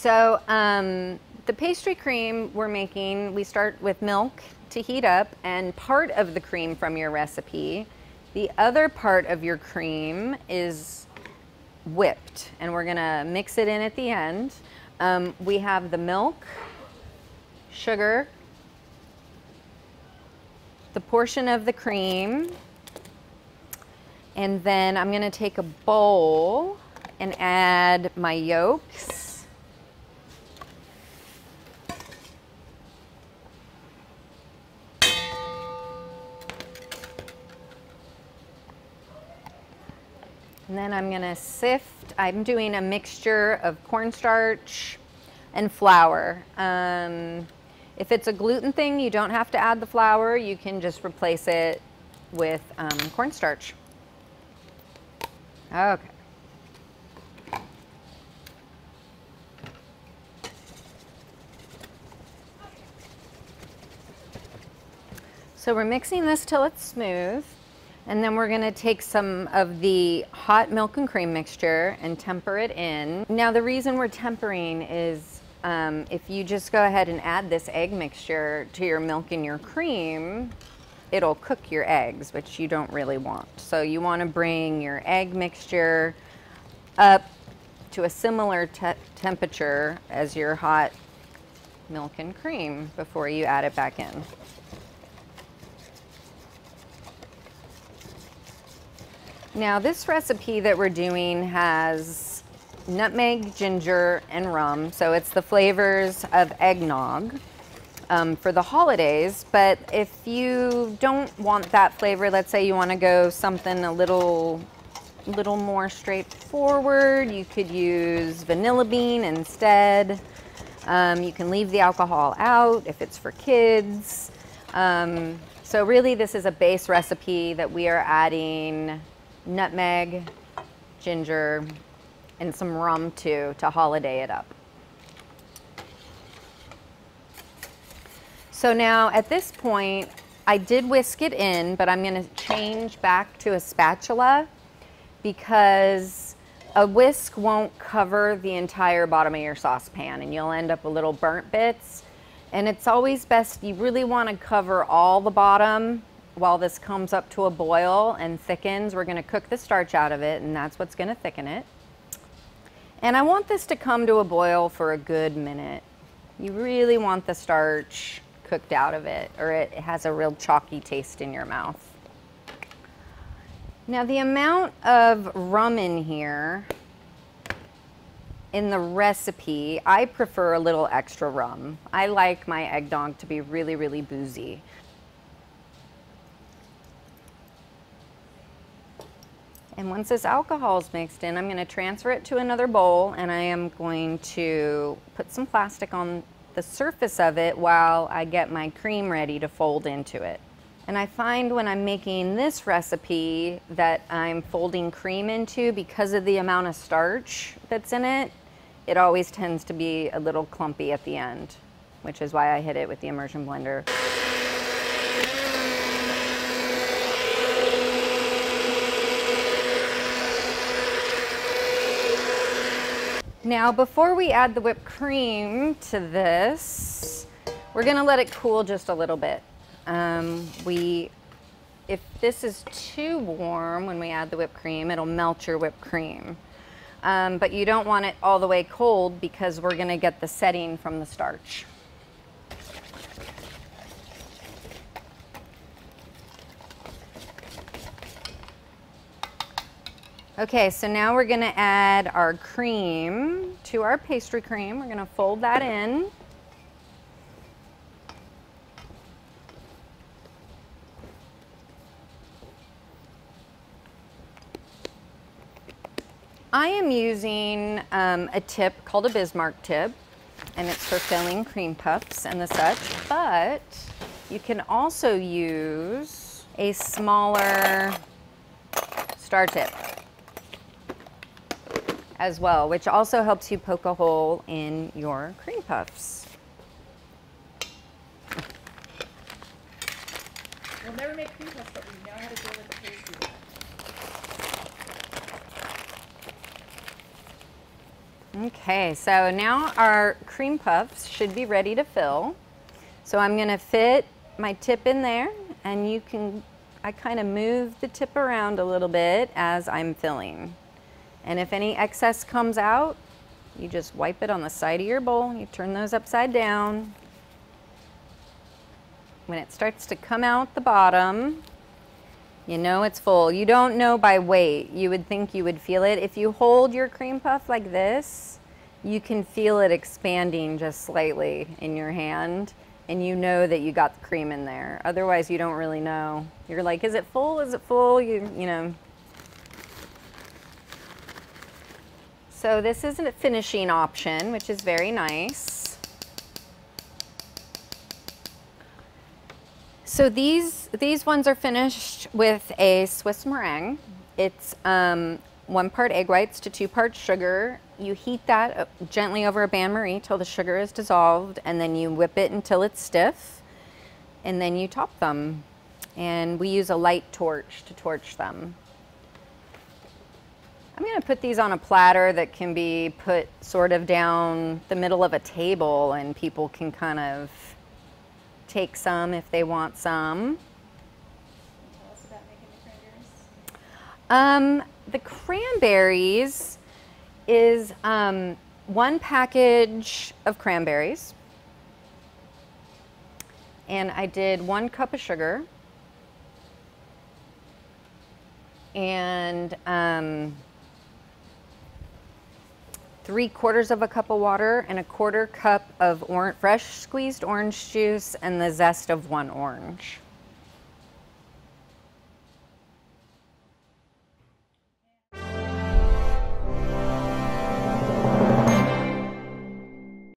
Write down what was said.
So the pastry cream we're making, we start with milk to heat up and part of the cream from your recipe. The other part of your cream is whipped, and we're gonna mix it in at the end. We have the milk, sugar, the portion of the cream, and then I'm gonna take a bowl and add my yolks. And then I'm gonna sift. I'm doing a mixture of cornstarch and flour. If it's a gluten thing, you don't have to add the flour. You can just replace it with cornstarch. Okay. So we're mixing this till it's smooth, and then we're gonna take some of the hot milk and cream mixture and temper it in. Now the reason we're tempering is if you just go ahead and add this egg mixture to your milk and your cream, it'll cook your eggs, which you don't really want. So you wanna bring your egg mixture up to a similar temperature as your hot milk and cream before you add it back in. Now this recipe that we're doing has nutmeg, ginger, and rum. So it's the flavors of eggnog for the holidays. But if you don't want that flavor, let's say you want to go something a little more straightforward, you could use vanilla bean instead. You can leave the alcohol out if it's for kids. So really this is a base recipe that we are adding nutmeg, ginger, and some rum to holiday it up. So now at this point, I did whisk it in, but I'm gonna change back to a spatula because a whisk won't cover the entire bottom of your saucepan and you'll end up with little burnt bits. And it's always best, you really wanna cover all the bottom while this comes up to a boil and thickens. We're gonna cook the starch out of it, and that's what's gonna thicken it. And I want this to come to a boil for a good minute. You really want the starch cooked out of it, or it has a real chalky taste in your mouth. Now the amount of rum in here, in the recipe, I prefer a little extra rum. I like my eggnog to be really, really boozy. And once this alcohol is mixed in, I'm going to transfer it to another bowl, and I am going to put some plastic on the surface of it while I get my cream ready to fold into it. And I find when I'm making this recipe that I'm folding cream into, because of the amount of starch that's in it, it always tends to be a little clumpy at the end, which is why I hit it with the immersion blender. Now, before we add the whipped cream to this, we're gonna let it cool just a little bit. If this is too warm when we add the whipped cream, it'll melt your whipped cream. But you don't want it all the way cold because we're gonna get the setting from the starch. Okay, so now we're gonna add our cream to our pastry cream. We're gonna fold that in. I am using a tip called a Bismarck tip, and it's for filling cream puffs and the such, but you can also use a smaller star tip as well, which also helps you poke a hole in your cream puffs. We'll never make cream puffs, but we know how to deal with the pastry. Okay, so now our cream puffs should be ready to fill. So I'm gonna fit my tip in there, and I kind of move the tip around a little bit as I'm filling. And if any excess comes out, you just wipe it on the side of your bowl. You turn those upside down. When it starts to come out the bottom, you know it's full. You don't know by weight. You would think you would feel it. If you hold your cream puff like this, you can feel it expanding just slightly in your hand, and you know that you got the cream in there. Otherwise, you don't really know. You're like, is it full? Is it full? You know. So this is a finishing option, which is very nice. So these ones are finished with a Swiss meringue. It's 1 part egg whites to 2 parts sugar. You heat that gently over a bain-marie till the sugar is dissolved, and then you whip it until it's stiff, and then you top them. And we use a light torch to torch them. I'm gonna put these on a platter that can be put sort of down the middle of a table, and people can kind of take some if they want some. Tell us about making the cranberries. The cranberries is 1 package of cranberries, and I did 1 cup of sugar, and 3/4 of a cup of water, and 1/4 cup of fresh squeezed orange juice, and the zest of 1 orange.